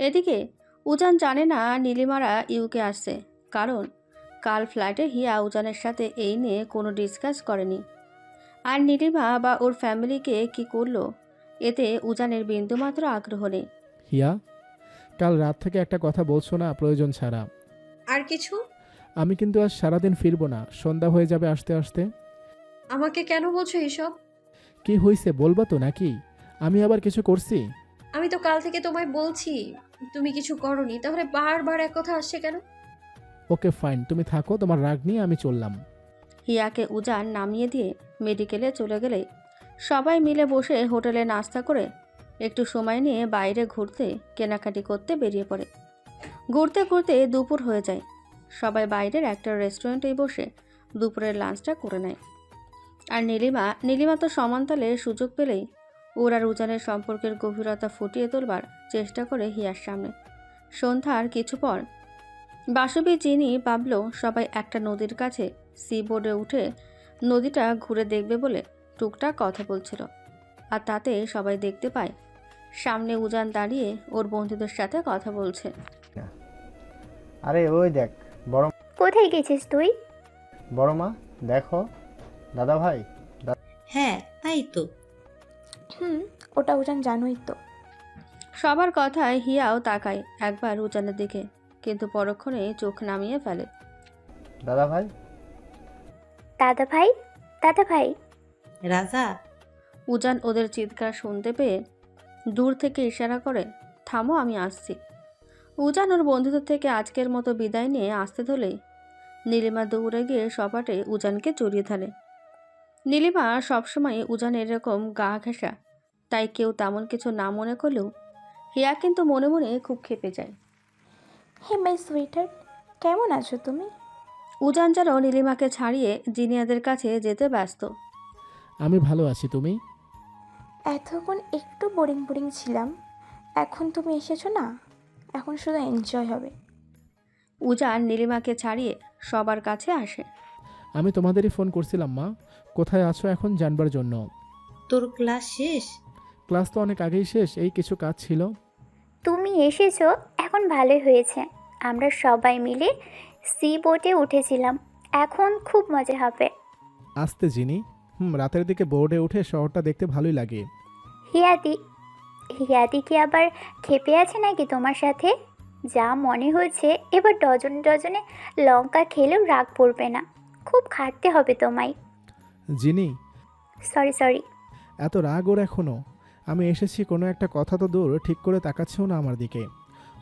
এদিকে উজান জানে না নীলিমারা ইউকে আসছে, কারণ কাল ফ্লাইটে হিয়া উজানের সাথে এই নিয়ে কোনো ডিসকাস করেনি। আর নীলিমা বা ওর ফ্যামিলিকে কি করলো এতে উজানের বিন্দুমাত্র আগ্রহ নেই। হিয়া, কাল রাত থেকে একটা কথা বলছো না প্রয়োজন ছাড়া। আর কিছু? আমি কিন্তু আজ সারাদিন ফিরবো না, সন্ধ্যা হয়ে যাবে আসতে আসতে। আমাকে কেন বলছো এসব? কি হয়েছে বলবা তো নাকি? আমি আবার কিছু করছি? আমি তো কাল থেকে তোমায় বলছি তুমি কিছু করনি, তাহলে বারবার এক কথা আসছে কেন? ওকে ফাইন, তুমি থাকো, তোমার রাগ নিয়ে আমি চললাম। হিয়াকে উজান নামিয়ে দিয়ে মেডিকেলে চলে গেলে সবাই মিলে বসে হোটেলে নাস্তা করে একটু সময় নিয়ে বাইরে ঘুরতে কেনাকাটি করতে বেরিয়ে পড়ে। ঘুরতে ঘুরতে দুপুর হয়ে যায়। সবাই বাইরের একটা রেস্টুরেন্টেই বসে দুপুরের লাঞ্চটা করে নেয়। আর নীলিমা তো সমানতালে সুযোগ পেলেই ওর আর উজানের সম্পর্কের গভীরতা ফুটিয়ে তোলবার চেষ্টা করে হিয়ার সামনে। সন্ধ্যার কিছু পর বাসবী চিনি পাবলো সবাই একটা নদীর কাছে সি বোর্ডে উঠে নদীটা ঘুরে দেখবে বলে টুকটাক কথা বলছিল। আর তাতে সবাই দেখতে পায় সামনে উজান দাঁড়িয়ে ওর বন্ধুদের সাথে কথা বলছে। আরে ওই দেখ বড় কোথায় গেছিস তুই? বড় মা, দেখো দাদা ভাই। হ্যাঁ তাই তো। ওটা উজান জানোই তো। সবার কথায় হিয়াও তাকায় একবার উজানের দিকে, কিন্তু পরক্ষণে চোখ নামিয়ে ফেলে। দাদা ভাই। দাদা ভাই, দাদা ভাই। রাজা, উজান ওদের চিৎকার শুনতে পেয়ে দূর থেকে ইশারা করে, থামো, আমি আসছি। উজান ওর বন্ধুদের থেকে আজকের মতো বিদায় নিয়ে আসতে ধরলেই নীলিমা দৌড়ে গিয়ে সপাটে উজানকে জড়িয়ে ধরে। নীলিমা সবসময় উজানের এরকম গা ঘেঁষা, তাই কেউ তেমন কিছু না মনে করলেও হিয়া কিন্তু মনে মনে খুব ক্ষেপে যায়। হে মাই সুইটার, কেমন আছো তুমি? উজান যেন নীলিমাকে ছাড়িয়ে জিনিয়াদের কাছে যেতে ব্যস্ত। আমি ভালো আছি, তুমি? এতক্ষণ একটু বোরিং বোরিং ছিলাম, এখন তুমি এসেছো না, এখন শুধু এনজয় হবে। উজান নীলিমাকে ছাড়িয়ে সবার কাছে আসে। আমি তোমাদেরই ফোন করছিলাম মা, কোথায় আছো এখন জানবার জন্য। তোর ক্লাস শেষ? ক্লাস তো অনেক আগেই শেষ, এই কিছু কাজ ছিল। তুমি এসেছো, এখন ভালোই হয়েছে। আমরা সবাই মিলে সি বোটে উঠেছিলাম, এখন খুব মজা হবে। আসতে জিনি। রাতের দিকে বোর্ডে উঠে শহরটা দেখতে ভালোই লাগে। হিয়াদি, হিয়াদি কি আবার ক্ষেপে আছে নাকি তোমার সাথে? যা মনে হচ্ছে এবার ডজনে ডজনে লঙ্কা খেলেও রাগ পড়বে না, খুব খাটতে হবে তোমায়। জিনি, সরি সরি। এত রাগ ওর এখনো? আমি এসেছি কোনো একটা কথা তো দূর, ঠিক করে তাকাচ্ছেও না আমার দিকে।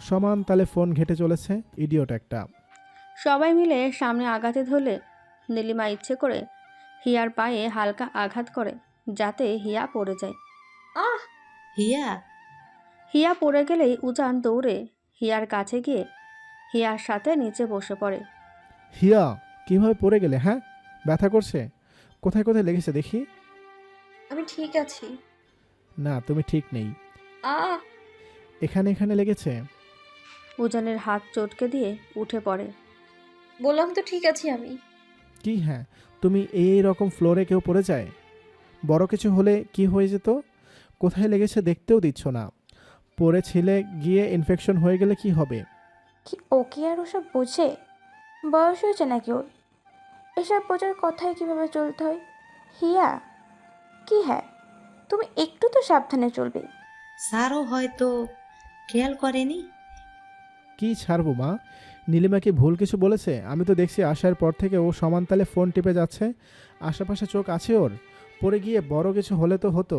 সমান তালে ফোন ঘেটে চলেছে, ইডিয়ট একটা। সবাই মিলে সামনে আগাতে ধরলে নীলিমা ইচ্ছে করে হিয়ার পায়ে হালকা আঘাত করে, যাতে হিয়া পড়ে যায়। আহ! হিয়া, হিয়া পড়ে গেলেই উজান দৌড়ে হিয়ার কাছে গিয়ে হিয়ার সাথে নিচে বসে পড়ে। হিয়া, কিভাবে পড়ে গেলে? হ্যাঁ, ব্যথা করছে? কোথায় কোথায় লেগেছে দেখি? আমি ঠিক আছি। না, তুমি ঠিক নেই। আহ! এখানে এখানে লেগেছে। উজানের হাত চটকে দিয়ে উঠে পড়ে। বললাম তো ঠিক আছি আমি। কি হ্যাঁ? তুমি এই রকম ফ্লোরে কেউ পড়ে যায়? বড় কিছু হলে কি হয়ে যেত? কোথায় লেগেছে দেখতেও দিচ্ছ না। পড়েছিলে, গিয়ে ইনফেকশন হয়ে গেলে কি হবে? কি ওকে আর ওসব বোঝে? বয়স হয়েছে নাকি ওর? এসব বোঝার কথায় কিভাবে চলতে হয়? হিয়া, কি হ্যাঁ, তুমি একটু তো সাবধানে চলবে। স্যারও হয়তো খেয়াল করেনি। কি ছাড়বো মা? নীলিমা কি ভুল কিছু বলেছে? আমি তো দেখছি আসার পর থেকে ও সমানতালে ফোন টিপে যাচ্ছে। আশেপাশে চোখ আছে ওর। পড়ে গিয়ে বড় কিছু হলে তো হতো।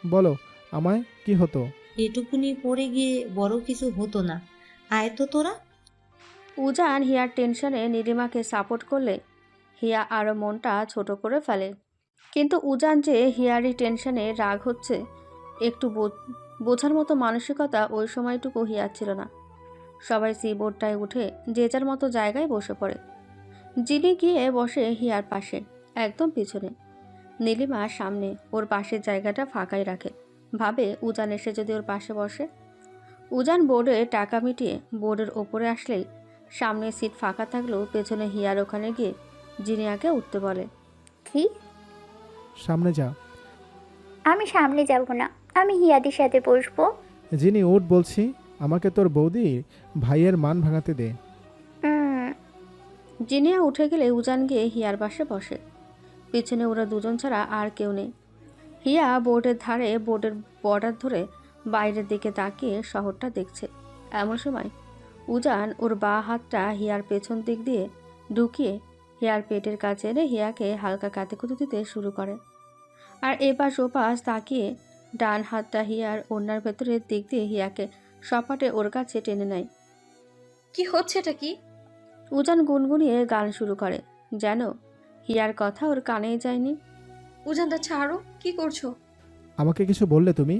বলো আমায়, কি হতো? এটুকুনি পড়ে গিয়ে বড় কিছু হতো না। আয় তো তোরা। উজান হিয়ার টেনশনে নীলিমাকে সাপোর্ট করলে হিয়া আরও মনটা ছোট করে ফেলে। কিন্তু উজান যে হিয়ারই টেনশনে রাগ হচ্ছে একটু বোঝার মতো মানসিকতা ওই সময়টুকু হিয়ার ছিল না। সবাই সি বোর্ডটায় উঠে যে যার মতো জায়গায় বসে পড়ে। জিনি গিয়ে বসে হিয়ার পাশে, একদম পিছনে। নীলিমা সামনে, ওর পাশের জায়গাটা ফাঁকাই রাখে। ভাবে উজান এসে যদি ওর পাশে বসে। উজান বোর্ডে টাকা মিটিয়ে বোর্ডের ওপরে আসলেই সামনে সিট ফাঁকা থাকলেও পেছনে হিয়ার ওখানে গিয়ে জিনিয়াকে উঠতে বলে। কি? সামনে যা। আমি সামনে যাব না, আমি হিয়াদির সাথে বসবো। যিনি উঠ বলছি, আমাকে তোর বৌদি ভাইয়ের মান ভাঙাতে দে। উম, জিনিয়া উঠে গেলে উজান গিয়ে হিয়ার পাশে বসে। পিছনে ওরা দুজন ছাড়া আর কেউ নেই। হিয়া বোর্ডের ধারে বোর্ডের বর্ডার ধরে বাইরের দিকে তাকিয়ে শহরটা দেখছে। এমন সময় উজান ওর বাঁ হাতটা হিয়ার পেছন দিক দিয়ে ঢুকিয়ে হিয়ার পেটের কাছে এনে হিয়াকে হালকা কাতেকুতো দিতে শুরু করে। আর এপাশ ওপাশ তাকিয়ে ডান হাতটা হিয়ার ওড়নার ভেতরের দিক দিয়ে হিয়াকে সপাটে ওর কাছে টেনে নেয়। কি হচ্ছে এটা কি? উজান গুনগুনিয়ে গান শুরু করে, যেন হিয়ার কথা ওর কানেই যায়নি। উজানদা ছাড়ো, কি করছো? আমাকে কিছু বললে তুমি?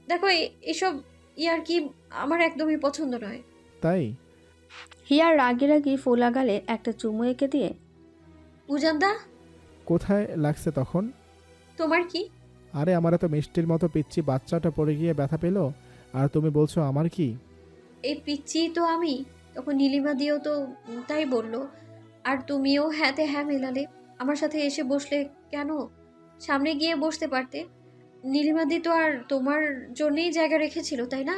দেখো এসব ইয়ার কি আমার একদমই পছন্দ নয়। তাই? হিয়ার রাগি রাগি ফোলা গালে একটা চুমু এঁকে দিয়ে, উজানদা, কোথায় লাগছে তখন? তোমার কি? আরে আমার এত মিষ্টির মতো পিচ্ছি বাচ্চাটা পড়ে গিয়ে ব্যথা পেলো, আর তুমি বলছো আমার কি? এই পিচ্ছি তো আমি। তখন নীলিমা দিও তো তাই বললো, আর তুমিও হ্যাঁতে হ্যাঁ মেলালে। আমার সাথে এসে বসলে কেন? সামনে গিয়ে বসতে পারতে। নীলিমা দি তো আর তোমার জন্যই জায়গা রেখেছিল, তাই না?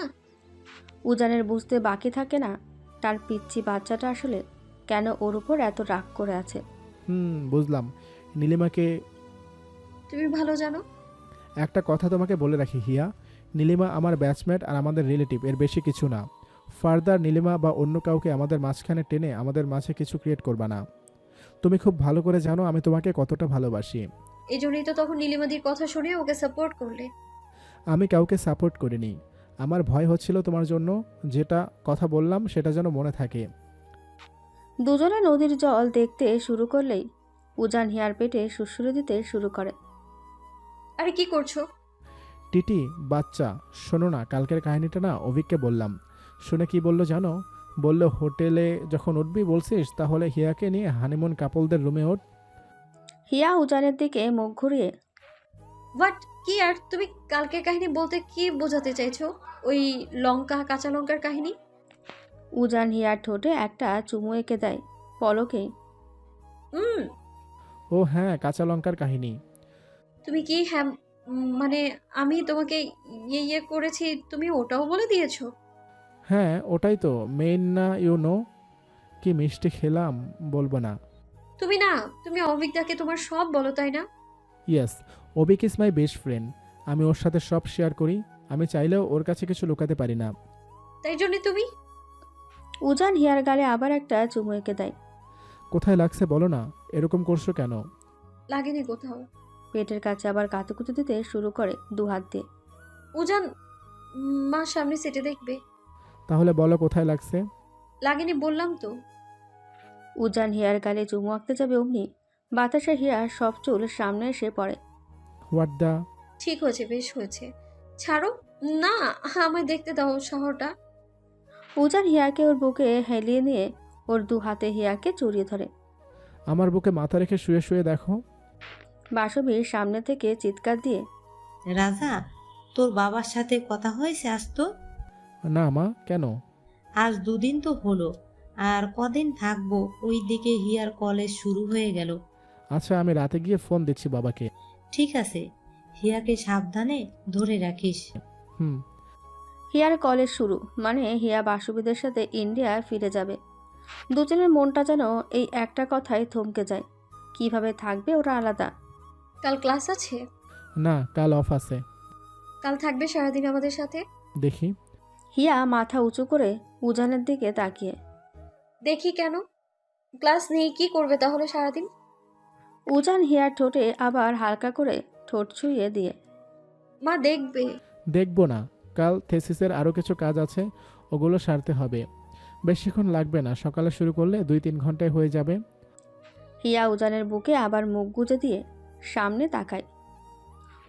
উজানের বুঝতে বাকি থাকে না তার পিচ্ছি বাচ্চাটা আসলে কেন ওর উপর এত রাগ করে আছে। বুঝলাম। নীলিমাকে তুমি ভালো জানো। একটা কথা তোমাকে বলে রাখি হিয়া, নীলিমা আমার ব্যাচমেট আর আমাদের রিলেটিভ, এর বেশি কিছু না। ফার্দার নীলিমা বা অন্য কাউকে আমাদের মাঝখানে টেনে আমাদের মাঝে কিছু ক্রিয়েট করবা না। তুমি খুব ভালো করে জানো আমি তোমাকে কতটা ভালোবাসি। এই জন্যই তো তখন নীলিমাদির কথা শুনে ওকে সাপোর্ট করলে। আমি কাউকে সাপোর্ট করিনি। আমার ভয় হচ্ছিল তোমার জন্য, যেটা কথা বললাম সেটা যেন মনে থাকে। দুজনে নদীর জল দেখতে শুরু করলেই উজান হিয়ার পেটে সুড়সুড়ি দিতে শুরু করে। আরে কি করছো? টিটি বাচ্চা, শোনো না, কালকের কাহিনীটা না অভিককে বললাম। শুনে কি বললো জানো? বললো হোটেলে যখন উঠবি বলছিস তাহলে হিয়াকে নিয়ে হানিমুন কাপলদের রুমে ওঠ। হিয়া উজানের দিকে মুখ ঘুরিয়ে, হোয়াট? কি আর তুমি কালকের কাহিনী বলতে কি বোঝাতে চাইছো? ওই লঙ্কা কাঁচা লঙ্কার কাহিনী? উজান হিয়ার ঠোঁটে একটা চুমু এঁকে দেয় পলকেই। হুম। ও হ্যাঁ, কাঁচা লঙ্কার কাহিনী। তুমি কি হ্যাঁ মানে আমি তোমাকে ইয়ে করেছি, তুমি ওটাও বলে দিয়েছো? হ্যাঁ ওটাই তো মেইন না, কি মিষ্টি খেলাম বলবো না। তুমি না, তুমি অভিজ্ঞতাকে তোমার সব বলো, তাই না? Yes, Abhik is my best friend. আমি ওর সাথে সব শেয়ার করি। আমি চাইলেও ওর কাছে কিছু লুকাতে পারি না। তাই জন্য তুমি উজান হিয়ার গালে আবার একটা চুমু এঁকে দেয়। কোথায় লাগছে বলো না, এরকম করছো কেন? লাগেনি কোথাও। পেটের কাছে আবার কাতুকুতু দিতে শুরু করে দু হাত দিয়ে। উজান, মা সামনে সেটে দেখবে। তাহলে বলো কোথায় লাগছে। লাগেনি বললাম তো। উজান হিয়ার গালে চুমু আঁকতে যাবে অমনি বাতাসে হিয়ার সব চুল সামনে এসে পড়ে। What the? ঠিক হয়েছে, বেশ হয়েছে, ছাড়ো। না, আমায় দেখতে দাও শহরটা। উজান হিয়াকে ওর বুকে হেলিয়ে নিয়ে ওর দু হাতে হিয়াকে জড়িয়ে ধরে। আমার বুকে মাথা রেখে শুয়ে শুয়ে দেখো। বাসবীর সামনে থেকে চিৎকার দিয়ে, রাজা, তোর বাবার সাথে কথা হয়েছে আজ তো? না মা, কেন? আজ 2 দিন তো হলো, আর কদিন থাকবো? ওই দিকে হিয়ার কলেজ শুরু হয়ে গেল। আচ্ছা আমি রাতে গিয়ে ফোন দিচ্ছি বাবাকে। ঠিক আছে, হিয়াকে সাবধানে ধরে রাখিস। হুম। হিয়ার কলেজ শুরু মানে হিয়া বাসবীদের সাথে ইন্ডিয়া ফিরে যাবে। দুজনের মনটা যেন এই একটা কথায় থমকে যায়। কিভাবে থাকবে ওরা আলাদা। কাল ক্লাস আছে? না, কাল অফ আছে। কাল থাকবে সারাদিন আমাদের সাথে? দেখি। হিয়া মাথা উঁচু করে উজানের দিকে তাকিয়ে, দেখি কেন? ক্লাস নেই, কি করবে তাহলে সারাদিন? উজান হিয়ার ঠোঁটে আবার হালকা করে ঠোঁট ছুঁয়ে দিয়ে, মা দেখবে। দেখবো না, কাল থেসিসের আরও কিছু কাজ আছে, ওগুলো সারতে হবে। বেশিক্ষণ লাগবে না, সকালে শুরু করলে 2-3 ঘন্টায় হয়ে যাবে। হিয়া উজানের বুকে আবার মুখ গুজে দিয়ে সামনে তাকায়।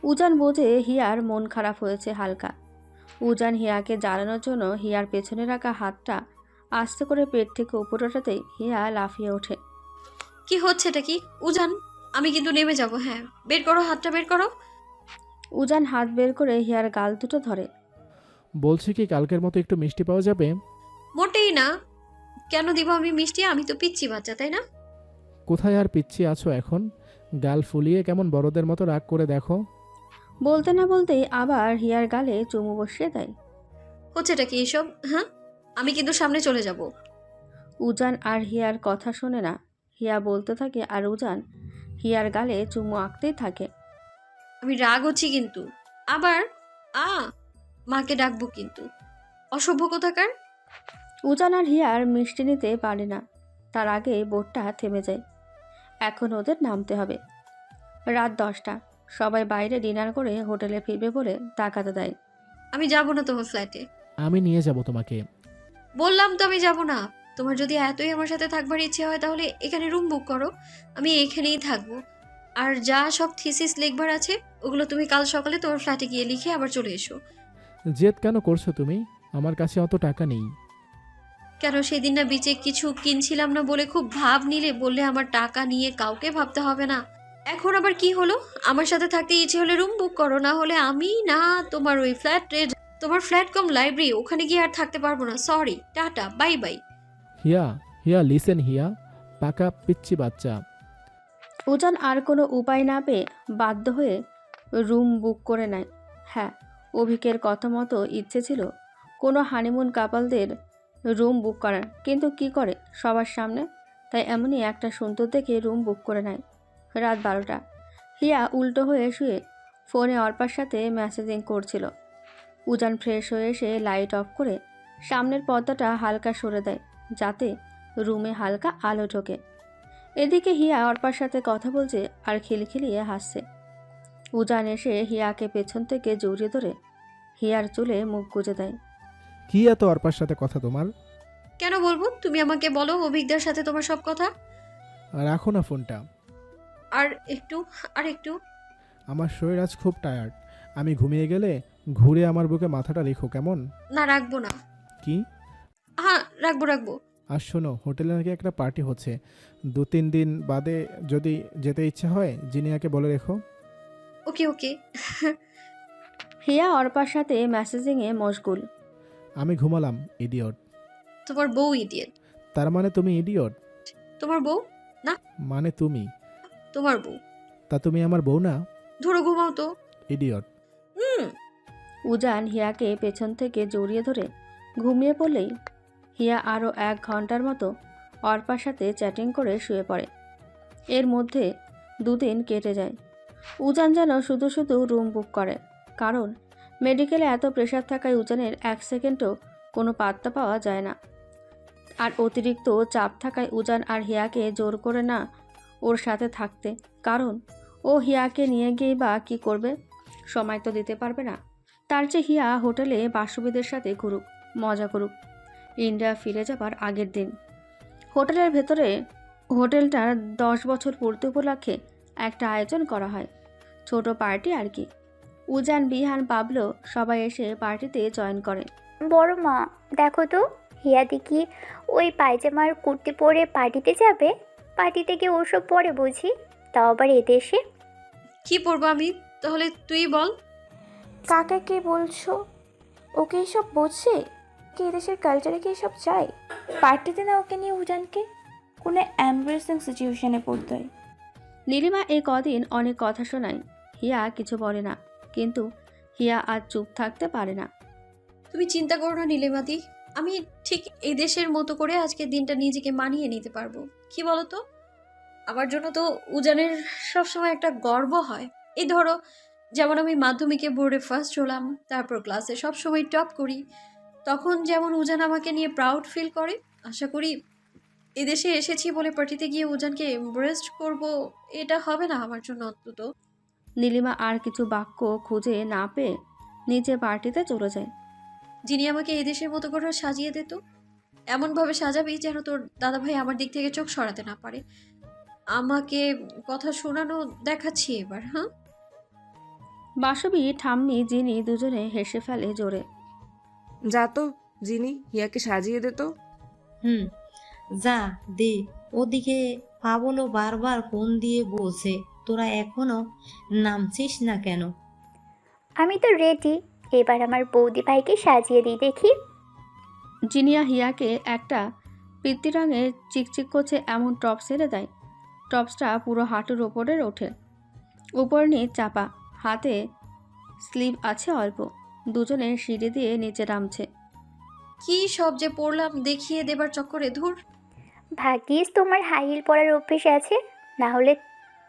উজান বোঝে হিয়ার মন খারাপ হয়েছে হালকা। উজান হিয়াকে জ্বালানোর জন্য হিয়ার পেছনে রাখা হাতটা আস্তে করে পেট থেকে উপরে ওঠাতেই হিয়া লাফিয়ে ওঠে। কি হচ্ছে এটা কি? উজান, আমি কিন্তু নেমে যাব। হ্যাঁ, বের করো, হাতটা বের করো। উজান হাত বের করে হিয়ার গাল দুটো ধরে। বলছি কি কালকের মতো একটু মিষ্টি পাওয়া যাবে? মোটেই না। কেন দিব আমি মিষ্টি? আমি তো পিচ্ছি বাচ্চা, তাই না? কোথায় আর পিচ্ছি আছো এখন? গাল ফুলিয়ে কেমন বড়দের মতো রাগ করে দেখো। বলতে না বলতেই আবার হিয়ার গালে চুমু বসিয়ে দেয়। হচ্ছেটা কি এসব, হ্যাঁ? আমি কিন্তু সামনে চলে যাব। উজান আর হিয়ার কথা শোনে না। হিয়া বলতে থাকে আর উজান হিয়ার গালে চুমু আঁকতেই থাকে। আমি রাগ হচ্ছি কিন্তু। আবার আ মাকে ডাকবো কিন্তু। অসভ্য কোথাকার। উজান আর হিয়ার মিষ্টি নিতে পারে না, তার আগে বোটটা থেমে যায়। এখন ওদের নামতে হবে। রাত 10টা, সবাই বাইরে ডিনার করে হোটেলে ফিরবে বলে টাকাতে দেয়। আমি যাব না তোমার ফ্ল্যাটে। আমি নিয়ে যাব তোমাকে। বললাম তো আমি যাব না। তোমার যদি এতই আমার সাথে থাকবার ইচ্ছে হয় তাহলে এখানে রুম বুক করো, আমি এখানেই থাকবো। আর যা সব থিসিস লিখবার আছে ওগুলো তুমি কাল সকালে তোমার ফ্ল্যাটে গিয়ে লিখে আবার চলে এসো। জেদ কেন করছো তুমি? আমার কাছে অত টাকা নেই। কেন সেদিন না বিচে কিছু কিনছিলাম না বলে খুব ভাব নিলে, বললে আমার টাকা নিয়ে কাউকে ভাবতে হবে না। এখন আবার কি হলো? আমার সাথে থাকতে ইচ্ছে হলে রুম বুক করো, না হলে আমি না তোমার ওই ফ্ল্যাটে, তোমার ফ্ল্যাট কম লাইব্রেরি, ওখানে গিয়ে আর থাকতে পারবো না। Sorry, tata, bye bye. Hiya, Hiya listen Hiya, পাকা পিচ্ছি বাচ্চা। উজান আর কোনো উপায় না পেয়ে বাধ্য হয়ে রুম বুক করে নেয়। হ্যাঁ, অভিকের কথা মতো ইচ্ছে ছিল কোনো হানিমুন কাপলদের রুম বুক করার, কিন্তু কি করে সবার সামনে। তাই এমনই একটা সুন্দর দেখে রুম বুক করে নেয়। রাত 12টা, হিয়া উল্টো হয়ে শুয়ে ফোনে অর্পার সাথে মেসেজিং করছিল। উজান ফ্রেশ হয়ে এসে লাইট অফ করে সামনের পর্দাটা হালকা সরে দেয় যাতে রুমে হালকা আলো ঢোকে। এদিকে হিয়া অর্পার সাথে কথা বলছে আর খিলখিলিয়ে হাসছে। উজান এসে হিয়াকে পেছন থেকে জড়িয়ে ধরে হিয়ার চুলে মুখ গুজে দেয়। কি এত অর্পার সাথে কথা তোমার? কেন বলবো? তুমি আমাকে বলো অভিজ্ঞতার সাথে তোমার সব কথা। রাখো না ফোনটা। আর একটু, আর একটু। আমার শরীর আজ খুব টায়ার্ড। আমি ঘুমিয়ে গেলে ঘুরে আমার বুকে মাথাটা রেখো কেমন? না, রাখবো না। কি? হ্যাঁ, রাখবো রাখবো। আর শোনো, হোটেলে নাকি একটা পার্টি হচ্ছে, 2-3 দিন বাদে। যদি যেতে ইচ্ছা হয় জিনিয়াকে বলে রেখো। ওকে ওকে। হিয়া অর্পার সাথে মেসেজিংয়ে মশগুল। আমি ঘুমালাম, ইডিয়ট। তোমার বউ ইডিয়েট। তার মানে তুমি ইডিয়ট? তোমার বউ? মানে তুমি? তোমার বউ। তা তুমি আমার বউ না? ধরো ঘুমাও তো। ইডিয়ট। উজান হিয়াকে পেছন থেকে জড়িয়ে ধরে ঘুমিয়ে পড়লেই হিয়া আরও 1 ঘন্টার মতো অর্পার সাথে চ্যাটিং করে শুয়ে পড়ে। এর মধ্যে 2 দিন কেটে যায়। উজান যেন শুধু শুধু রুম বুক করে, কারণ মেডিকেলে এত প্রেশার থাকায় উজানের 1 সেকেন্ডও কোনো পাত্তা পাওয়া যায় না। আর অতিরিক্ত চাপ থাকায় উজান আর হিয়াকে জোর করে না ওর সাথে থাকতে, কারণ ও হিয়াকে নিয়ে গিয়েই বা কী করবে, সময় তো দিতে পারবে না। তার চেয়ে হিয়া হোটেলে বাসুবিদের সাথে ঘুরুক, মজা করুক। ইন্ডিয়া ফিরে যাবার আগের দিন হোটেলের ভেতরে হোটেলটার 10 বছর পূর্তি উপলক্ষে একটা আয়োজন করা হয়, ছোট পার্টি আর কি। উজান, বিহান, পাবলো সবাই এসে পার্টিতে জয়েন করে। বড় মা, দেখো তো, হিয়াদি কি ওই পায়জামার কুর্তি পরে পার্টিতে যাবে? পার্টিতে গিয়ে ওসব পরে বুঝি, তাও আবার এদেশে। কি পরবো আমি? তাহলে তুই বল। কাকাকে বলছো? ওকে এসব বোঝে? কি এদেশের কালচারে কি এসব চাই? পার্টিতে না ওকে নিয়ে উজানকে কোনো এম্বারেসিং সিচুয়েশনে পড়তে হয়। নীলিমা এই কদিন অনেক কথা শোনায়, হিয়া কিছু বলে না, কিন্তু হিয়া আজ চুপ থাকতে পারে না। তুমি চিন্তা করো না নীলিমাদি, আমি ঠিক এই দেশের মতো করে আজকের দিনটা নিজেকে মানিয়ে নিতে পারবো। কি বলতো, আমার জন্য তো উজানের সবসময় একটা গর্ব হয়। এই ধরো, যেমন আমি মাধ্যমিকে বোর্ডে ফার্স্ট হলাম, তারপর ক্লাসে সবসময় টপ করি, তখন যেমন উজান আমাকে নিয়ে প্রাউড ফিল করে। আশা করি এদেশে এসেছি বলে পার্টিতে গিয়ে উজানকে এমব্রেসড করব, এটা হবে না আমার জন্য অন্তত। নীলিমা আর কিছু বাক্য খুঁজে না পেয়ে নিচে পার্টিতে চলে যায়। যিনি আমাকে এদেশের মতো করে সাজিয়ে দিত, এমনভাবে সাজাবি যেন তোর দাদাভাই আমার দিক থেকে চোখ সরাতে না পারে। আমাকে কথা শোনানো দেখাচ্ছি এবার, হ্যাঁ? বাসবী, ঠাম্মি, জিনি দুজনে হেসে ফেলে জোরে। যা তো জিনি, হিয়াকে সাজিয়ে দে তো। যা দে। ওদিকে পাবলো বারবার ফোন দিয়ে বলছে, তোরা এখনো নামছিস না কেন? আমি তো রেডি, এবার আমার বৌদি ভাইকে সাজিয়ে দিই দেখি। জিনিয়া হিয়াকে একটা পিত্তি রঙের চিকচিক করছে এমন টপ ছেড়ে দেয়। টপসটা পুরো হাঁটুর ওপরে ওঠে, উপর নিয়ে চাপা, হাতে স্লিভ আছে অল্প। দুজনে সিঁড়ি দিয়ে নিচে নামছে। কি সব যে পড়লাম দেখিয়ে দেবার চক্করে, ধুর। ভাগ্যিস তোমার হাই হিল পরার অভ্যেস আছে, না হলে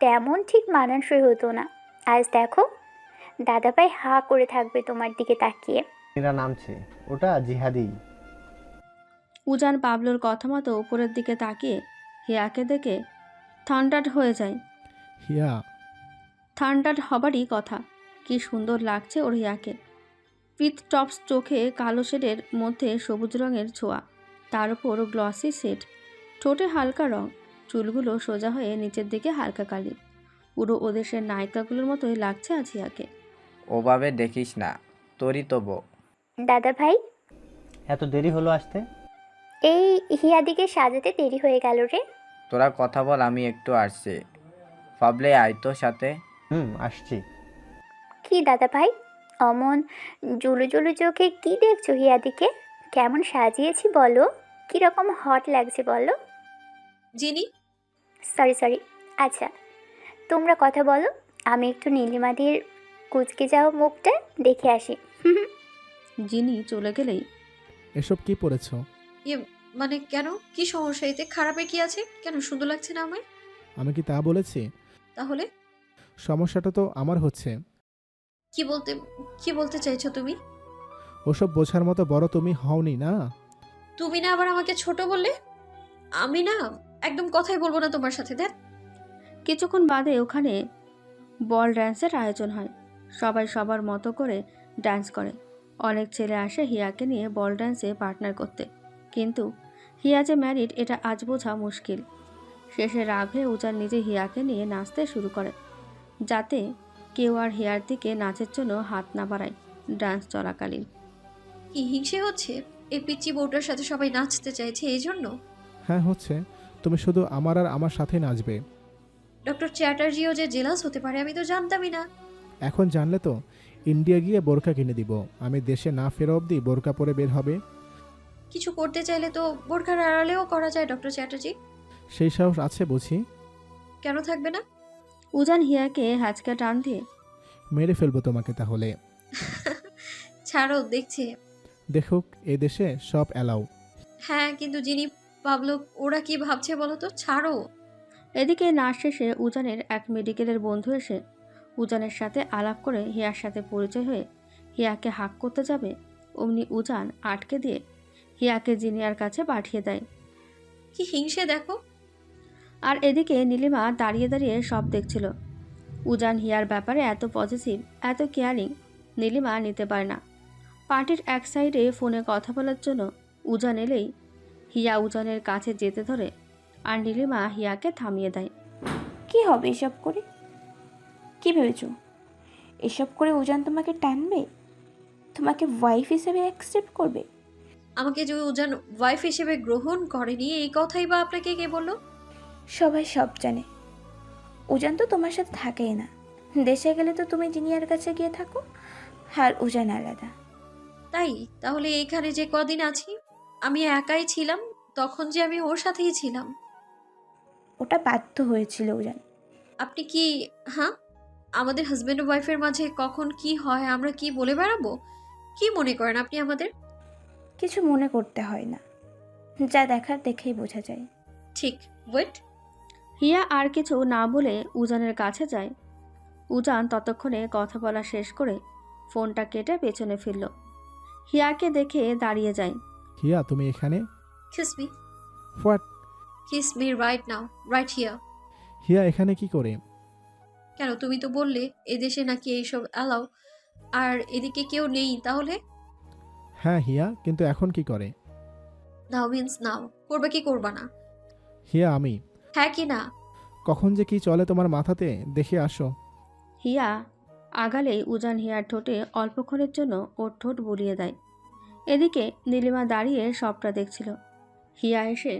তেমন ঠিক মানানসই হতো না। আজ দেখো, দাদাভাই হাঁ করে থাকবে তোমার দিকে তাকিয়ে। এরা নামছে, ওটা জিহাদি। উজান পাবলোর কথা মতো উপরের দিকে তাকিয়ে হিয়াকে দেখে থান্ডার্ড হয়ে যায়। হিয়া, থান্ডার্ড হবারই কথা। কি সুন্দর লাগছে ওর হিয়াকে। পিথ টপস চোখে কালো শেডের মধ্যে সবুজ রঙের ছোঁয়া, তার উপর গ্লসি সেট, ঠোঁটে হালকা রং, চুলগুলো সোজা হয়ে নিচের দিকে হালকা কালি। পুরো ওদেশের নায়িকাগুলোর মতোই লাগছে আজ হিয়াকে। ওভাবে দেখিস না, তোরই তো বউ। দাদাভাই, এত দেরি হলো আসতে? এই হিয়াদিকে সাজাতে দেরি হয়ে গেল রে। তোরা কথা বল, আমি একটু আসছি। ভাবলে আয় তো সাথে। আসছি। কি দাদাভাই, অমন জুলু জুলু চোখে কি দেখছো হিয়াদিকে? কেমন সাজিয়েছি বলো, কীরকম হট লাগছে বলো। জিনি, সরি সরি, আচ্ছা তোমরা কথা বলো, আমি একটু নীলিমাদির কুচকে যাওয়া মুখটা দেখে আসি। যিনি চলে গেলেই এসব কি পড়েছ? ইয়ে মানে কেন, কি সমস্যা? এতে খারাপের কি আছে? কেন সুন্দর লাগছে না আমায়? আমি কি তা বলেছি? তাহলে সমস্যাটা তো আমার হচ্ছে। কি বলতে চাইছো তুমি? ওসব বোঝার মতো বড় তুমি হওনি না। তুমি না আবার আমাকে ছোট বললে? আমি না একদম কথাই বলবো না তোমার সাথে। দেখ, কিছুক্ষণ বাদে ওখানে বল ড্যান্সের আয়োজন হয়। সবাই সবার মতো করে ডান্স করে। অনেক ছেলে আসে হিয়াকে নিয়ে বল ড্যান্সে পার্টনার করতে, কিন্তু হিয়া যে ম্যারিড এটা আজ বোঝা মুশকিল। শেষে রাগ হয়ে উজান নিজে হিয়াকে নিয়ে নাচতে শুরু করে, যাতে কেউ আর হিয়ার দিকে নাচের জন্য হাত না বাড়ায় ডান্স চলাকালীন। কি হিংসে হচ্ছে? এই পিচ্চি বউটার সাথে সবাই নাচতে চাইছে এই জন্য? হ্যাঁ হচ্ছে, তুমি শুধু আমার আর আমার সাথে নাচবে। ডক্টর চ্যাটার্জিও যে জেলাস হতে পারে আমি তো জানতামই না। এখন জানলে তো ইন্ডিয়া গিয়ে বোরকা কিনে দিব। আমি দেশে না ফেরা অবধি বোরকা পরে বের হবে। কিছু করতে চাইলে তো বোরখার আড়ালেও করা যায় ডক্টর চ্যাটার্জি। সেই সাহস আছে বুঝি? কেন থাকবে না? উজান হিয়াকে হ্যাচকা টান দিয়ে মেরে ফেলবো তোমাকে তাহলে। ছাড়ো, দেখছে। দেখুক, এই দেশে সব অ্যালাউ। হ্যাঁ, কিন্তু যিনি পাবলো ওরা কি ভাবছে বলো তো? ছাড়ো। এদিকে নাচ শেষে উজানের এক মেডিকেলের বন্ধু এসে উজানের সাথে আলাপ করে হিয়ার সাথে পরিচয় হয়ে হিয়াকে হাক করতে যাবে, অমনি উজান আটকে দিয়ে হিয়াকে জিনিয়ার কাছে পাঠিয়ে দেয়। কি হিংসে দেখো। আর এদিকে নীলিমা দাঁড়িয়ে দাঁড়িয়ে সব দেখছিল। উজান হিয়ার ব্যাপারে এত পজিটিভ, এত কেয়ারিং নীলিমা নিতে পারে না। পার্টির এক সাইডে ফোনে কথা বলার জন্য উজান এলেই হিয়া উজানের কাছে যেতে ধরে, আর নীলিমা হিয়াকে থামিয়ে দেয়। কি হবে এসব করে? কি ভেবেছো এসব করে উজান তোমাকে টানবে, তোমাকে ওয়াইফ হিসেবে অ্যাকসেপ্ট করবে? আমাকে যে উজান ওয়াইফ হিসেবে গ্রহণ করেনি এই কথাই বা আপনাকে কে বললো? সবাই সব জানে। উজান তো তোমার সাথে থাকেই না, দেশে গেলে তো তুমি জিনিয়ার কাছে গিয়ে থাকো, আর উজান আলাদা। তাই তাহলে এইখানে যে কদিন আছি আমি একাই ছিলাম, তখন যে আমি ওর সাথেই ছিলাম। ওটা বাধ্য হয়েছিল উজান। আপনি কি, হ্যাঁ, আমাদের হাজব্যান্ড ও ওয়াইফের মাঝে কখন কি হয় আমরা কি বলে বেড়াবো? কি মনে করেন আপনি আমাদের? কিছু মনে করতে হয় না, যা দেখার দেখেই বোঝা যায়। ঠিক, ওয়েট। হিয়া আর কিছু না বলে উজানের কাছে যায়। উজান ততক্ষণে কথা বলা শেষ করে ফোনটা কেটে পেছনে ফিরল। হিয়াকে দেখে দাঁড়িয়ে যায়। হিয়া, তুমি এখানে? Kiss me. What? Kiss me right now, right here. Hiya এখানে কি করে? কেন, তুমি তো বললে এদেশে নাকি এইসব অ্যালাউ, আর এদিকে কেউ নেই, তাহলে? হ্যাঁ হিয়া, কিন্তু এখন কি করে? নাও মিন্স নাও, করবে কি করবা না? হিয়া আমি হ্যাঁ কি না? কখন যে কি চলে তোমার মাথাতে, দেখে আসো। হিয়া আগালেই উজান হিয়ার ঠোঁটে অল্পক্ষণের জন্য ওর ঠোঁট বুলিয়ে দেয়। এদিকে নীলিমা দাঁড়িয়ে সবটা দেখছিল। হিয়া এসে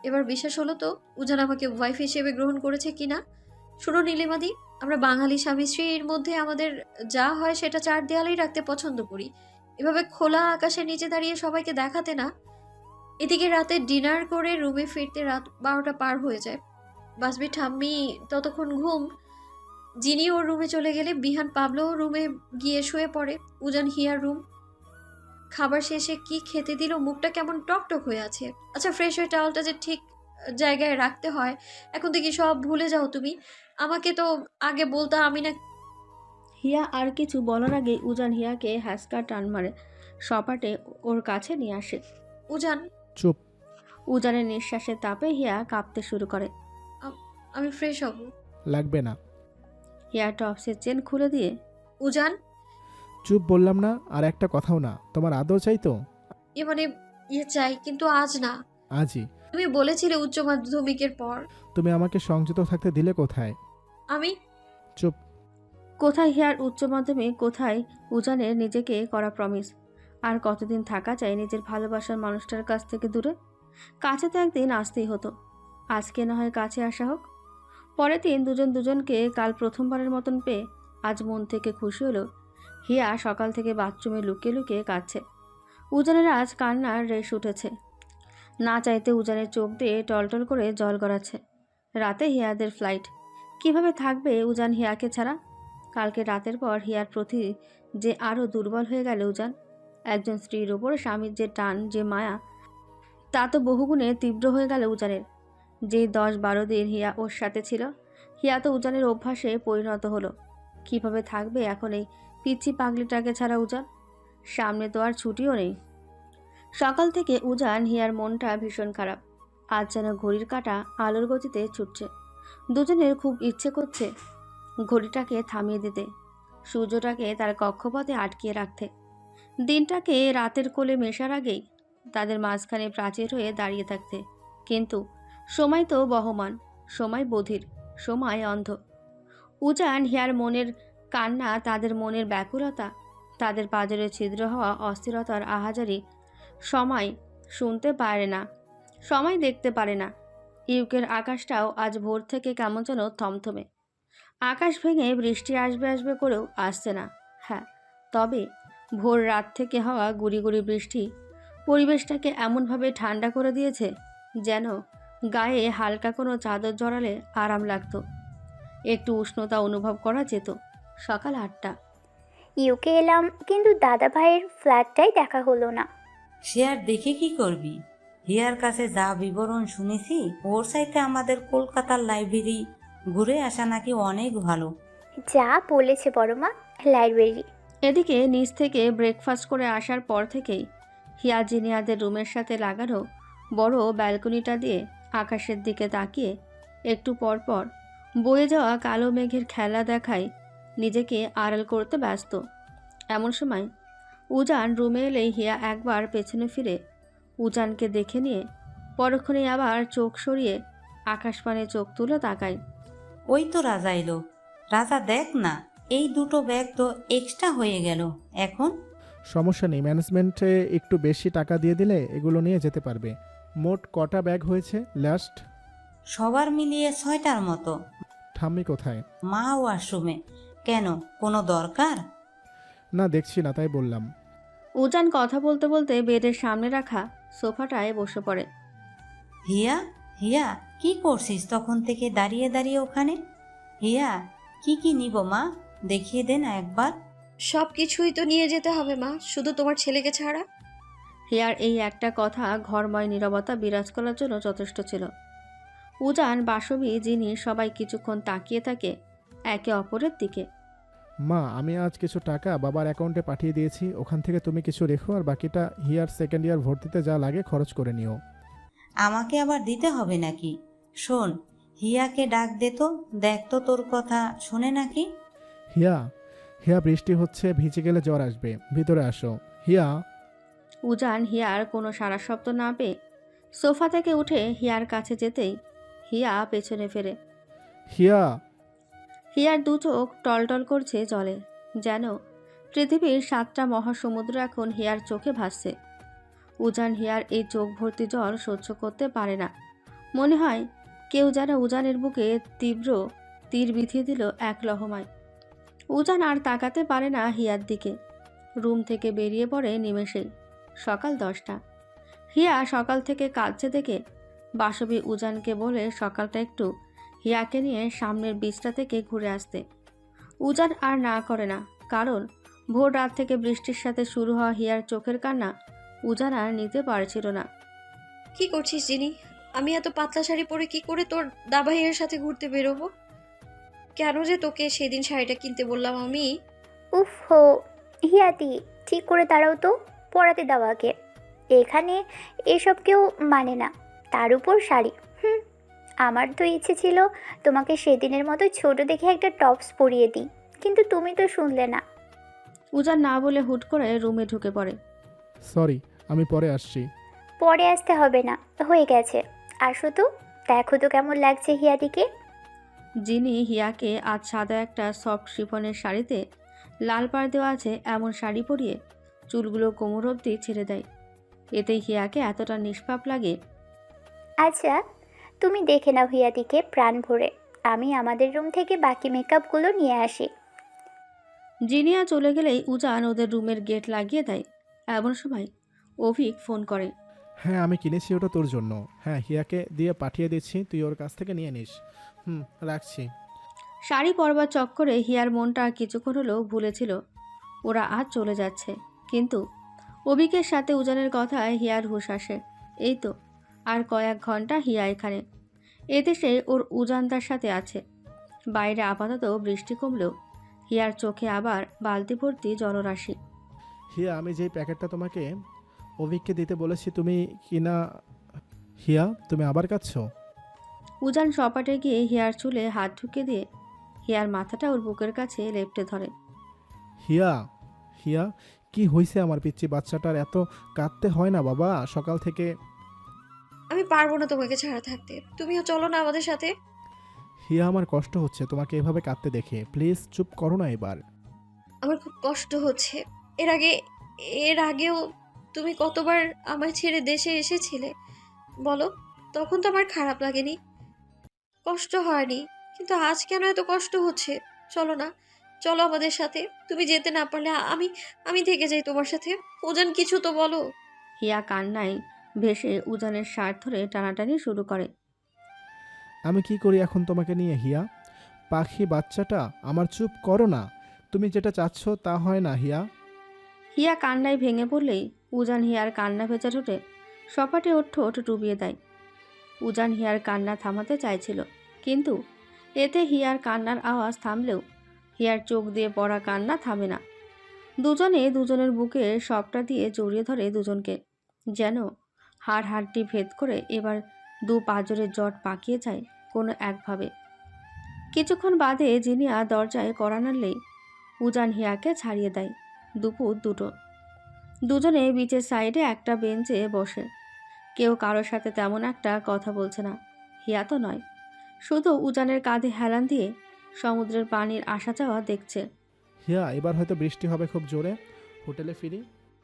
এবার বিশ্বাস হলো তো উজান আমাকে ওয়াইফ হিসেবে গ্রহণ করেছে কিনা? শুনো নীলিমাদি, আমরা বাঙালি স্বামী স্ত্রীর মধ্যে আমাদের যা হয় সেটা চার দেয়ালেই রাখতে পছন্দ করি। এভাবে খোলা আকাশের নিচে দাঁড়িয়ে সবাইকে দেখাতে না। এদিকে রাতে ডিনার করে রুমে ফিরতে রাত 12টা পার হয়ে যায়। বাসবি ঠাম্মি ততক্ষণ ঘুম। জিনি ওর রুমে চলে গেলে বিহান পাবলো রুমে গিয়ে শুয়ে পড়ে। উজান হিয়ার রুম। খাবার শেষে কি খেতে দিল, মুখটা কেমন টকটক হয়ে আছে। আচ্ছা, ফ্রেশ হয়ে টাওয়ালটা যে ঠিক জায়গায় রাখতে হয়, এখন থেকে সব ভুলে যাও তুমি। আমাকে তো আগে বলতা, আমি না। হিয়া আর কিছু বলার আগে উজান হিয়াকে হ্যাসকা টান মারে সপাটে ওর কাছে নিয়ে আসে। উজান, চুপ। উজানের নিঃশ্বাসের তাপে হিয়া কাঁপতে শুরু করে। আমি ফ্রেশ হব। লাগবে না। হিয়া টপসের চেন খুলে দিয়ে, উজান, চুপ বললাম না, আর একটা কথাও না। তোমার আদর চাই তো? মানে চাই, কিন্তু আজ না। আজই। তুমি বলেছিলে উচ্চ মাধ্যমিকের পর। তুমি আমাকে সংযত থাকতে দিলে কোথায়? আমি চুপ। কোথায় হিয়ার উচ্চ মাধ্যমিক, কোথায় উজানের নিজেকে করা প্রমিস? আর কতদিন থাকা যায় নিজের ভালোবাসার মানুষটার কাছ থেকে দূরে? কাছে তো একদিন আসতেই হতো, আজকে না হয় কাছে আসা হোক। পরের দিন দুজন দুজনকে কাল প্রথমবারের মতন পেয়ে আজ মন থেকে খুশি হলো। হিয়া সকাল থেকে বাথরুমে লুকিয়ে লুকিয়ে কাঁদছে। উজানের আজ কান্নার রেশ উঠেছে। না চাইতে উজানের চোখ দিয়ে টলটল করে জল গড়াচ্ছে। রাতে হিয়াদের ফ্লাইট। কিভাবে থাকবে উজান হিয়াকে ছাড়া? কালকে রাতের পর হিয়ার প্রতি যে আরও দুর্বল হয়ে গেল উজান। একজন স্ত্রীর ওপর স্বামীর যে টান, যে মায়া, তা তো বহুগুণে তীব্র হয়ে গেল উজানের। যেই 10-12 দিন হিয়া ওর সাথে ছিল, হিয়া তো উজানের অভ্যাসে পরিণত হলো। কিভাবে থাকবে এখন এই পিচ্ছি পাগলিটাকে ছাড়া উজান? সামনে তো আর ছুটিও নেই। সকাল থেকে উজান হিয়ার মনটা ভীষণ খারাপ। আজ যেন ঘড়ির কাঁটা আলোর গতিতে ছুটছে। দুজনের খুব ইচ্ছে করছে ঘড়িটাকে থামিয়ে দিতে, সূর্যটাকে তার কক্ষপথে আটকিয়ে রাখতে, দিনটাকে রাতের কোলে মেশার আগেই তাদের মাঝখানে প্রাচীর হয়ে দাঁড়িয়ে থাকতে। কিন্তু সময় তো বহমান, সময় বধির, সময় অন্ধ। উজান হিয়ার মনের কান্না, তাদের মনের ব্যাকুলতা, তাদের পাঁজরে ছিদ্র হওয়া অস্থিরতার আহাজারি সময় শুনতে পারে না, সময় দেখতে পারে না। ইউকের আকাশটাও আজ ভোর থেকে কেমন যেন থমথমে। আকাশ ভেঙে বৃষ্টি আসবে আসবে করেও আসছে না। হ্যাঁ, তবে ভোর রাত থেকে হওয়া গুড়ি গুড়ি বৃষ্টি পরিবেশটাকে এমনভাবে ঠান্ডা করে দিয়েছে যেন গায়ে হালকা কোনো চাদর জড়ালে আরাম লাগতো। একটু উষ্ণতা অনুভব করা যেত। সকাল 8টা। ইউকে এলাম, কিন্তু দাদা ভাইয়ের ফ্ল্যাটটাই দেখা হলো না। সে আর দেখে কি করবি? হিয়ার কাছে যা বিবরণ শুনেছি, ওর সাথে আমাদের কলকাতার লাইব্রেরি ঘুরে আসা নাকি অনেক ভালো। যা বলেছে বড় মা, লাইব্রেরি। এদিকে নিচ থেকে ব্রেকফাস্ট করে আসার পর থেকেই হিয়া জিনিয়াদের রুমের সাথে লাগানো বড় ব্যালকনিটা দিয়ে আকাশের দিকে তাকিয়ে একটু পর পর বয়ে যাওয়া কালো মেঘের খেলা দেখায় নিজেকে আড়াল করতে ব্যস্ত। এমন সময় উজান রুমে এলেই হিয়া একবার পেছনে ফিরে উজানকে দেখে নিয়ে পরক্ষণে আবার চোখ সরিয়ে আকাশপানে চোখ তুলে তাকায়। ওই তো রাজা এলো। রাজা দেখ না, এই দুটো ব্যাগ তো এক্সট্রা হয়ে গেল। এখন সমস্যা নেই, ম্যানেজমেন্টে একটু বেশি টাকা দিয়ে দিলে এগুলো নিয়ে যেতে পারবে। মোট কটা ব্যাগ হয়েছে লাস্ট? সবার মিলিয়ে 6টার মতো। ঠাম্মি কোথায়? মা ওয়াশরুমে। কেন, কোনো দরকার? না, দেখছি না, তাই বললাম। উজান কথা বলতে বলতে বেডের সামনে রাখা সোফাটায় বসে পড়ে। হিয়া, হিয়া, কি করছিস তখন থেকে দাঁড়িয়ে দাঁড়িয়ে ওখানে? হিয়া, কি কি নিব মা, দেখিয়ে দে না একবার। সব কিছুই তো নিয়ে যেতে হবে মা, শুধু তোমার ছেলেকে ছাড়া। হিয়ার এই একটা কথা ঘরময় নীরবতা বিরাজ করার জন্য যথেষ্ট ছিল। উজান, বাসবী, যিনি সবাই কিছুক্ষণ তাকিয়ে থাকে একে অপরের দিকে। মা, আমি আজ কিছু টাকা বাবার অ্যাকাউন্টে পাঠিয়ে দিয়েছি, ওখান থেকে তুমি কিছু রেখো, আর বাকিটা হিয়ার সেকেন্ড ইয়ার ভর্তিতে যা লাগে খরচ করে নিও। আমাকে আবার দিতে হবে নাকি? শোন, হিয়াকে ডাক দে তো, দেখ তো তোর কথা শোনে নাকি। হিয়া, হিয়া, বৃষ্টি হচ্ছে, ভিজে গেলে জ্বর আসবে, ভিতরে আসো। হিয়া। উজান হিয়ার কোনো সারা শব্দ না পেয়ে সোফা থেকে উঠে হিয়ার কাছে যেতেই হিয়া পেছনে ফেরে। হিয়া। হিয়ার দু চোখ টলটল করছে জলে, যেন পৃথিবীর 7টা মহাসমুদ্র এখন হিয়ার চোখে ভাসছে। উজান হিয়ার এই চোখ ভর্তি জল সহ্য করতে পারে না। মনে হয় কেউ যেন উজানের বুকে তীব্র তীর বিঁধিয়ে দিল এক লহমায়। উজান আর তাকাতে পারে না হিয়ার দিকে। রুম থেকে বেরিয়ে পড়ে নিমেষেই। সকাল 10টা। হিয়া সকাল থেকে কাঁদছে দেখে বাসবী উজানকে বলে সকালটা একটু হিয়াকে নিয়ে সামনের বীজটা থেকে ঘুরে আসতে। উজান আর না করে না, কারণ ভোর রাত থেকে বৃষ্টির সাথে শুরু হওয়া হিয়ার চোখের কান্না উজান আর নিতে পারছিল না। কি করছিস জিনি? আমি এত পাতলা শাড়ি পরে কি করে তোর দাবাইয়ের সাথে ঘুরতে বেরোবো? কেন যে তোকে সেদিন শাড়িটা কিনতে বললাম আমি? উফ হো, হিয়াতি ঠিক করে দাঁড়াও তো, পরাতে দাও আগে। এখানে এসব কেউ মানে না, তার উপর শাড়ি। হুম, আমার তো ইচ্ছে ছিল তোমাকে সেদিনের মতো ছোট দেখে একটা টপস পরিয়ে দিই, কিন্তু তুমি তো শুনলে না। উজান না বলে হুট করে রুমে ঢুকে পড়ে। সরি, আমি পরে আসছি। পরে আসতে হবে না, হয়ে গেছে। আসো তো, দেখো তো কেমন লাগছে হিয়াতিকে। যিনি হিয়াকে আজ সাদা একটা সফট শিফনের শাড়িতে লাল পাড় দেওয়া আছে এমন শাড়ি পরিয়ে চুলগুলো কোমর অবধি ছেড়ে দেয়। এতে হিয়াকে এতটা নিষ্পাপ লাগে। আচ্ছা, তুমি দেখে নাও হিয়াতিকে প্রাণ ভরে, আমি আমাদের রুম থেকে বাকি মেকআপগুলো নিয়ে আসি। জিনিয়া চলে গেলেই উজান ওদের রুমের গেট লাগিয়ে দেয়। এমন সময় অভিক ফোন করে। হ্যাঁ, আমি কিনেছি ওটা তোর জন্য। হ্যাঁ, হিয়াকে দিয়ে পাঠিয়ে দিচ্ছি, তুই ওর কাছ থেকে নিয়ে নিস। রাখছি। শাড়ি পরবার চক্করে হিয়ার মনটা কিছুক্ষণ হলেও ভুলেছিল ওরা আজ চলে যাচ্ছে, কিন্তু অভিকের সাথে উজানের কথায় হিয়ার হুঁশ আসে। এই তো আর কয়েক ঘন্টা হিয়া এখানে, এদেশে ওর উজান তার সাথে আছে। বাইরে আপাতত বৃষ্টি কমলেও হিয়ার চোখে আবার বালতি ভর্তি জলরাশি। হিয়া, আমি যেই প্যাকেটটা তোমাকে অভিককে দিতে বলেছি তুমি কিনা। হিয়া, তুমি আবার কাঁদছো? উজান সপাটে গিয়ে হিয়ার চুলে হাত ঢুকে দিয়ে হিয়ার মাথাটা ওর বুকের কাছে লেপ্টে ধরে। হিয়া, হিয়া, কি হয়েছে আমার পিচ্চি বাচ্চাটার? এত কাঁদতে হয় না বাবা, সকাল থেকে। আমি পারবো না তোমাকে ছাড়া থাকতে, তুমিও চলো না আমাদের সাথে। হিয়া, আমার কষ্ট হচ্ছে তোমাকে এভাবে কাঁদতে দেখে, প্লিজ চুপ করো না এবার। আমার খুব কষ্ট হচ্ছে। এর আগেও তুমি কতবার আমায় ছেড়ে দেশে এসেছিলে বলো? তখন তো আমার খারাপ লাগেনি, কষ্ট হয়নি, কিন্তু আজ কেন এত কষ্ট হচ্ছে? চলো না, চলো আমাদের সাথে। তুমি যেতে না পারলে আমি আমি থেকে যাই তোমার সাথে। ওজান, কিছু তো বলো। হিয়া কান্নায় ভেসে উজানের শার্ট ধরে টানাটানি শুরু করে। আমি কি করি এখন তোমাকে নিয়ে হিয়া? পাখি বাচ্চাটা আমার, চুপ করো না। তুমি যেটা চাচ্ছ তা হয় না হিয়া। হিয়া কান্নায় ভেঙে পড়লেই উজান হিয়ার কান্না ভেজা ঠোঁটে সপাটে ওর ঠোঁট ডুবিয়ে দেয়। উজান হিয়ার কান্না থামাতে চাইছিল, কিন্তু এতে হিয়ার কান্নার আওয়াজ থামলেও হিয়ার চোখ দিয়ে পড়া কান্না থামে না। দুজনে দুজনের বুকে সবটা দিয়ে জড়িয়ে ধরে দুজনকে, যেন হাড় হাড়টি ভেদ করে এবার দু পাঁজরের জট পাকিয়ে যায় কোনো একভাবে। কিছুক্ষণ বাদে জিনিয়া দরজায় কড়া নাড়লেই উজান হিয়াকে ছাড়িয়ে দেয়। দুপুর 2টো। দুজনে বিচের সাইডে একটা বেঞ্চে বসে, কেউ কারোর সাথে তেমন একটা কথা বলছে না। হিয়া তো নয়, শুধু উজানের কাঁধে হেলান দিয়ে সমুদ্রের পানির আসা যাওয়া দেখছে। হিয়া, এবার হয়তো বৃষ্টি হবে খুব জোরে, হোটেলে ফিরি।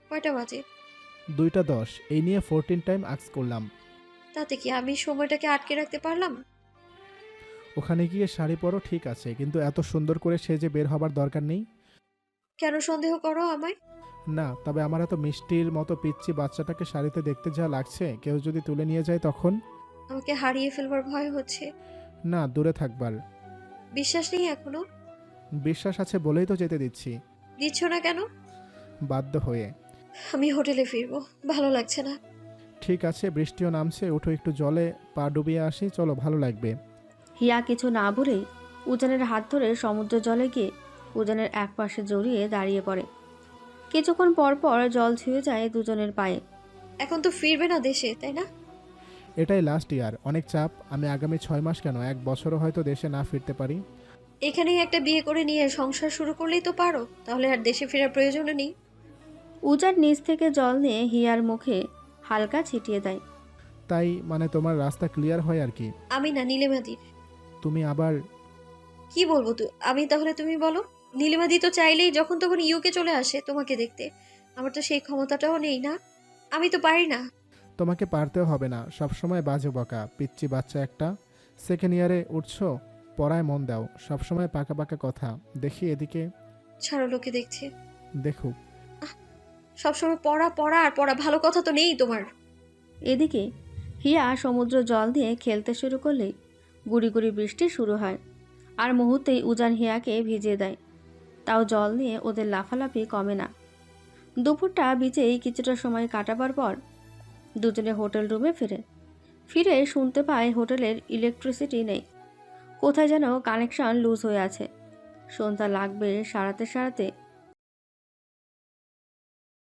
কয়টা বাজে? 2টা 10। এই নিয়ে 14 টাইম আক্স করলাম। তাতে কি আমি সময়টাকে আটকে রাখতে পারলাম? ওখানে গিয়ে শাড়ি পরো ঠিক আছে, কিন্তু এত সুন্দর করে সেজে বের হবার দরকার নেই। কেন সন্দেহ করো আমায়? না, তবে আমার এত মিষ্টির মতো পিচ্চি বাচ্চাটাকে শাড়িতে দেখতে যা লাগছে, কেউ যদি তুলে নিয়ে যায় তখন? আমাকে হারিয়ে ফেলবার ভয় হচ্ছে। না, দূরে থাকবার। বিশ্বাস নেই এখনো? বিশ্বাস আছে বলেই তো যেতে দিচ্ছি। দিচ্ছ না কেন? বাধ্য হয়ে। আমি হোটেলে ফিরবো, ভালো লাগছে না। ঠিক আছে, বৃষ্টিও নামছে, উঠো একটু জলে পা ডুবিয়ে আসি, চলো ভালো লাগবে। হিয়া কিছু না বলেই উজানের হাত ধরে সমুদ্র জলে গিয়ে উজানের এক পাশে জড়িয়ে দাঁড়িয়ে পড়ে। কিছুক্ষণ পর পর জল ছুঁয়ে যায় দুজনের পায়ে। এখন তো ফিরবে না দেশে, তাই না? এটাই লাস্ট ইয়ার, অনেক চাপ। আমি আগামী 6 মাস কেন 1 বছরও হয়তো দেশে না ফিরতে পারি। এখানেই একটা বিয়ে করে নিয়ে সংসার শুরু করলেই তো পারো, তাহলে আর দেশে ফেরার প্রয়োজন নেই। উজান নিচ থেকে জল নিয়ে হিয়ার মুখে হালকা ছিটিয়ে দেয়। তাই মানে তোমার রাস্তা ক্লিয়ার হয় আর কি? আমি না, নীলিমাদির। তুমি আবার? কি বলবো তুই? আমি তাহলে তুমি বলো। নীলিমাদি তো চাইলেই যখন তখন ইউকে চলে আসে তোমাকে দেখতে। আমার তো সেই ক্ষমতাটাও নেই না, আমি তো পারি না। তোমাকে পারতেও হবে না, সবসময় বাজে বকা, পিচ্চি বাচ্চা একটা। সেকেন্ড ইয়ারে উঠছো, পড়ায় মন দাও, সবসময় পাকা পাকা কথা। দেখি এদিকে। ছাড়ো, লোকে দেখছে। দেখুক। সবসময় পড়া পড়া আর পড়া, ভালো কথা তো নেই তোমার। এদিকে হিয়া সমুদ্র জল দিয়ে খেলতে শুরু করলেই গুড়ি গুড়ি বৃষ্টি শুরু হয়, আর মুহূর্তেই উজান হিয়াকে ভিজিয়ে দেয়। তাও জল নিয়ে ওদের লাফালাফি কমে না। দুপুরটা বিচেই কিছুটা সময় কাটাবার পর দুজনে হোটেল রুমে ফিরে শুনতে পায় হোটেলের ইলেকট্রিসিটি নেই, কোথায় যেন কানেকশন লুজ হয়ে আছে। সন্ধ্যা লাগবে সারাতে